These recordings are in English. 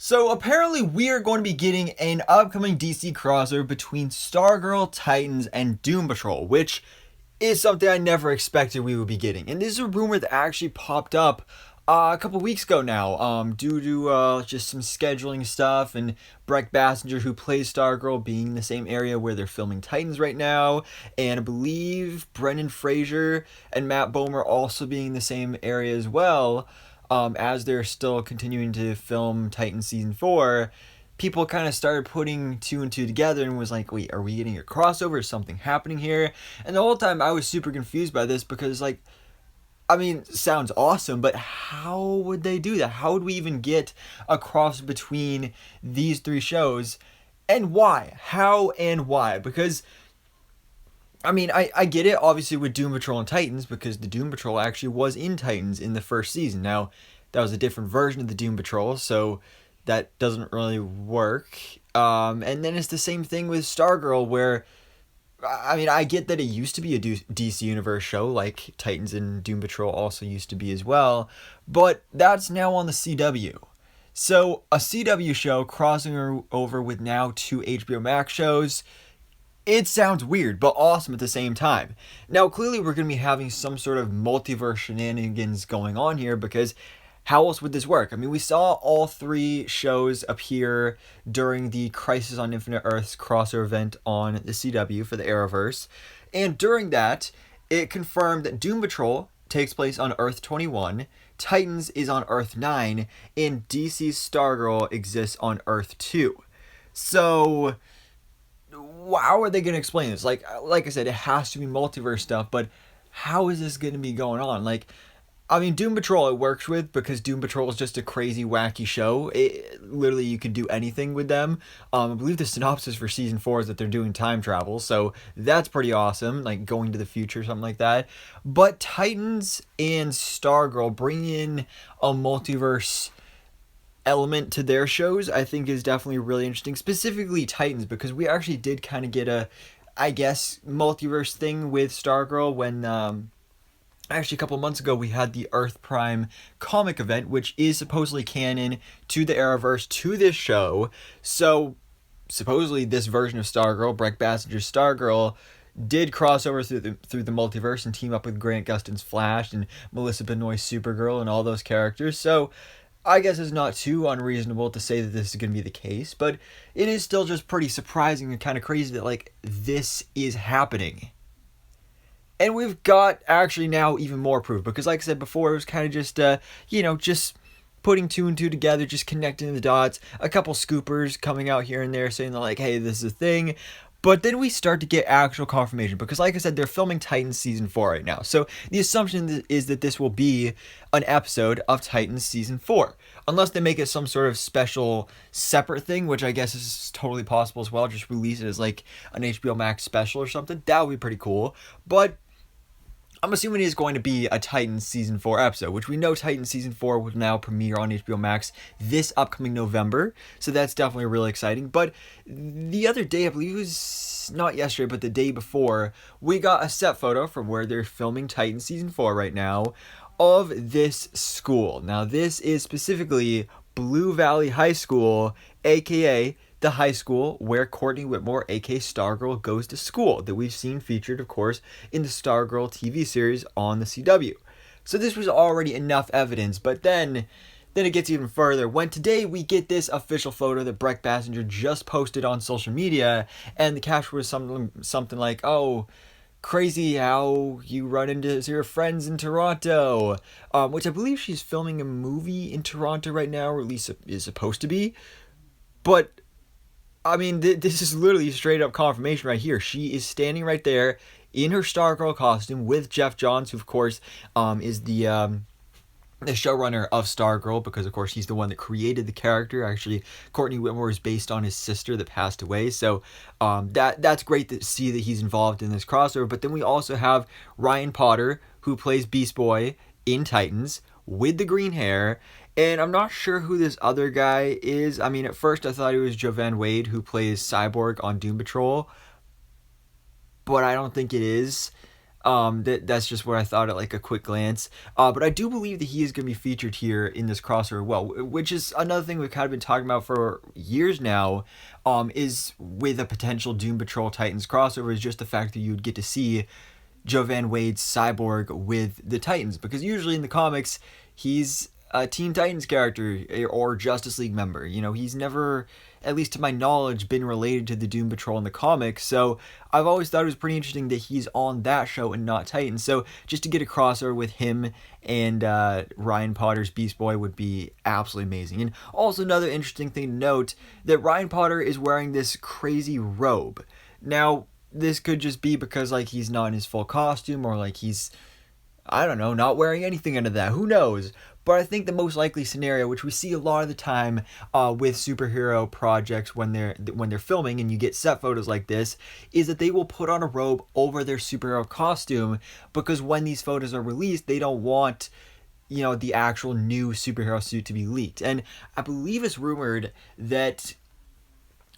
So apparently we are going to be getting an upcoming DC crossover between Stargirl, Titans, and Doom Patrol, which is something I never expected we would be getting. And this is a rumor that actually popped up a couple weeks ago now, due to just some scheduling stuff and Breck Bassinger, who plays Stargirl, being in the same area where they're filming Titans right now, and I believe Brendan Fraser and Matt Bomer also being in the same area as well, as they're still continuing to film Titan season 4. People kind of started putting two and two together and was like, wait, are we getting a crossover? Is something happening here? And the whole time I was super confused by this because, like, I mean, sounds awesome, but how would they do that? How would we even get a cross between these three shows? And why? How and why? Because, I mean, I get it, obviously, with Doom Patrol and Titans, because the Doom Patrol actually was in Titans in the first season. Now, that was a different version of the Doom Patrol, so that doesn't really work. And then it's the same thing with Stargirl, where, I mean, I get that it used to be a DC Universe show, like Titans and Doom Patrol also used to be as well, but that's now on the CW. So, a CW show crossing over with now two HBO Max shows, it sounds weird, but awesome at the same time. Now, clearly we're going to be having some sort of multiverse shenanigans going on here, because how else would this work? I mean, we saw all three shows appear during the Crisis on Infinite Earths crossover event on the CW for the Arrowverse. And during that, it confirmed that Doom Patrol takes place on Earth 21, Titans is on Earth 9, and DC's Stargirl exists on Earth 2. So, how are they going to explain this? Like I said, it has to be multiverse stuff, but how is this going to be going on? Like, I mean, Doom Patrol it works with, because Doom Patrol is just a crazy, wacky show. Literally, you can do anything with them. I believe the synopsis for season 4 is that they're doing time travel, so that's pretty awesome, like going to the future, something like that. But Titans and Stargirl bring in a multiverse element to their shows, I think is definitely really interesting. Specifically Titans, because we actually did kind of get a, I guess, multiverse thing with Stargirl when, actually a couple months ago we had the Earth Prime comic event, which is supposedly canon to the Arrowverse, to this show. So supposedly this version of Stargirl, Breck Bassinger's Stargirl, did cross over through the multiverse and team up with Grant Gustin's Flash and Melissa Benoist's Supergirl and all those characters. So I guess it's not too unreasonable to say that this is going to be the case, but it is still just pretty surprising and kind of crazy that, like, this is happening. And we've got actually now even more proof, because like I said before, it was kind of just, just putting two and two together, just connecting the dots, a couple scoopers coming out here and there saying that, like, hey, this is a thing. But then we start to get actual confirmation, because like I said, they're filming Titans season 4 right now. So the assumption is that this will be an episode of Titans season 4. Unless they make it some sort of special separate thing, which I guess is totally possible as well. Just release it as like an HBO Max special or something. That would be pretty cool. But I'm assuming it is going to be a Titans Season 4 episode, which we know Titans Season 4 will now premiere on HBO Max this upcoming November, so that's definitely really exciting. But the other day, I believe it was not yesterday, but the day before, we got a set photo from where they're filming Titans Season 4 right now of this school. Now, this is specifically Blue Valley High School, aka the high school where Courtney Whitmore, aka Stargirl, goes to school, that we've seen featured, of course, in the Stargirl TV series on the CW. So this was already enough evidence, but then it gets even further when today we get this official photo that Breck Bassinger just posted on social media, and the caption was something like, oh, crazy how you run into your friends in Toronto, which I believe she's filming a movie in Toronto right now, or at least is supposed to be. But I mean, this is literally straight up confirmation right here. She is standing right there in her Stargirl costume with Jeff Johns, who of course is the showrunner of Stargirl, because of course he's the one that created the character. Actually, Courtney Whitmore is based on his sister that passed away, so that's great to see that he's involved in this crossover. But then we also have Ryan Potter, who plays Beast Boy in Titans, with the green hair. And I'm not sure who this other guy is. I mean, at first I thought it was Jovan Wade, who plays Cyborg on Doom Patrol, but I don't think it is. That's just where I thought at like a quick glance. But I do believe that he is going to be featured here in this crossover, well, which is another thing we've kind of been talking about for years now. Is with a potential Doom Patrol Titans crossover is just the fact that you would get to see Jovan Wade's Cyborg with the Titans, because usually in the comics he's a Teen Titans character or Justice League member. You know, he's never, at least to my knowledge, been related to the Doom Patrol in the comics. So I've always thought it was pretty interesting that he's on that show and not Titans. So just to get a crossover with him and Ryan Potter's Beast Boy would be absolutely amazing. And also another interesting thing to note, that Ryan Potter is wearing this crazy robe. Now, this could just be because like he's not in his full costume, or like he's, I don't know, not wearing anything under that. Who knows? But I think the most likely scenario, which we see a lot of the time with superhero projects when they're filming and you get set photos like this, is that they will put on a robe over their superhero costume, because when these photos are released, they don't want, you know, the actual new superhero suit to be leaked. And I believe it's rumored that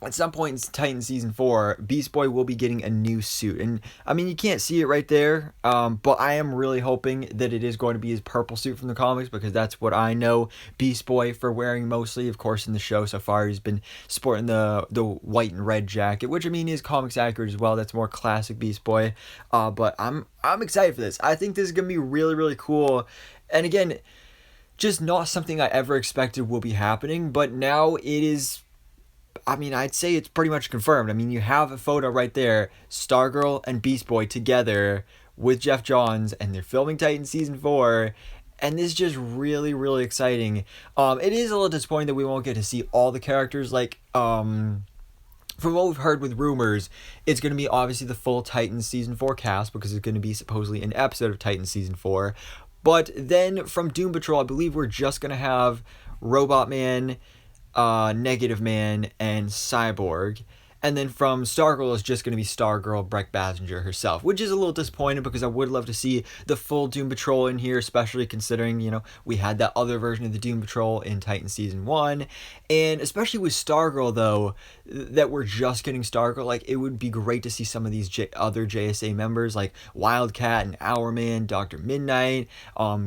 at some point in Titan Season 4, Beast Boy will be getting a new suit. And, I mean, you can't see it right there, but I am really hoping that it is going to be his purple suit from the comics, because that's what I know Beast Boy for wearing mostly. Of course, in the show so far, he's been sporting the white and red jacket, which, I mean, is comics accurate as well. That's more classic Beast Boy. But I'm excited for this. I think this is going to be really, really cool. And, again, just not something I ever expected will be happening, but now it is, I mean, I'd say it's pretty much confirmed. I mean, you have a photo right there, Stargirl and Beast Boy together with Jeff Johns, and they're filming Titan Season 4, and this is just really, really exciting. It is a little disappointing that we won't get to see all the characters. Like, from what we've heard with rumors, it's going to be obviously the full Titan Season 4 cast, because it's going to be supposedly an episode of Titan Season 4. But then from Doom Patrol, I believe we're just going to have Robot Man, Negative Man, and Cyborg. And then from Stargirl, it's just going to be Stargirl, Breck Basinger herself, which is a little disappointing, because I would love to see the full Doom Patrol in here, especially considering, you know, we had that other version of the Doom Patrol in Titan Season 1. And especially with Stargirl, though, that we're just getting Stargirl, like, it would be great to see some of these other JSA members, like Wildcat and Hourman, Dr. Midnight,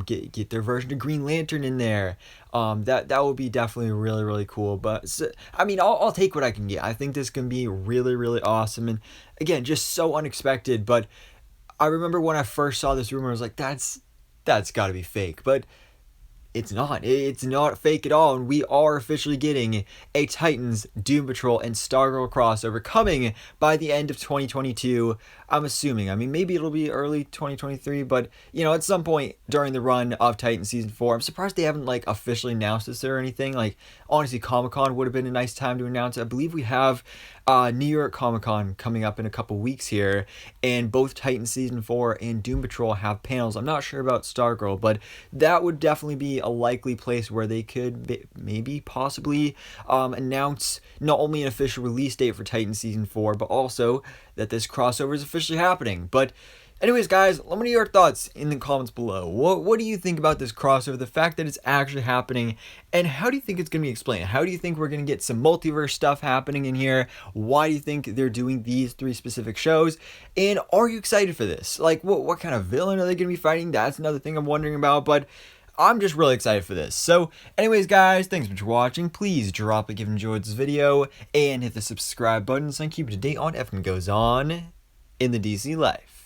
get their version of Green Lantern in there. That would be definitely really, really cool. But I mean, I'll take what I can get. I think this can be really, really awesome, and again, just so unexpected. But I remember when I first saw this rumor, I was like, that's got to be fake. But it's not. It's not fake at all, and we are officially getting a Titans, Doom Patrol, and Stargirl crossover coming by the end of 2022. I'm assuming. I mean, maybe it'll be early 2023, but, you know, at some point during the run of Titan Season 4. I'm surprised they haven't, like, officially announced this or anything. Like, honestly, Comic-Con would have been a nice time to announce it. I believe we have New York Comic-Con coming up in a couple weeks here, and both Titan Season 4 and Doom Patrol have panels. I'm not sure about Stargirl, but that would definitely be a likely place where they could maybe possibly announce not only an official release date for Titan Season 4, but also that this crossover is officially happening. But anyways, guys, let me know your thoughts in the comments below. What do you think about this crossover, the fact that it's actually happening, and how do you think it's going to be explained? How do you think we're going to get some multiverse stuff happening in here? Why do you think they're doing these 3 specific shows? And are you excited for this? Like, what kind of villain are they going to be fighting? That's another thing I'm wondering about, but I'm just really excited for this. So, anyways, guys, thanks so much for watching. Please drop a like if you enjoyed this video, and hit the subscribe button so I can keep you up to date on everything that goes on in the DC life.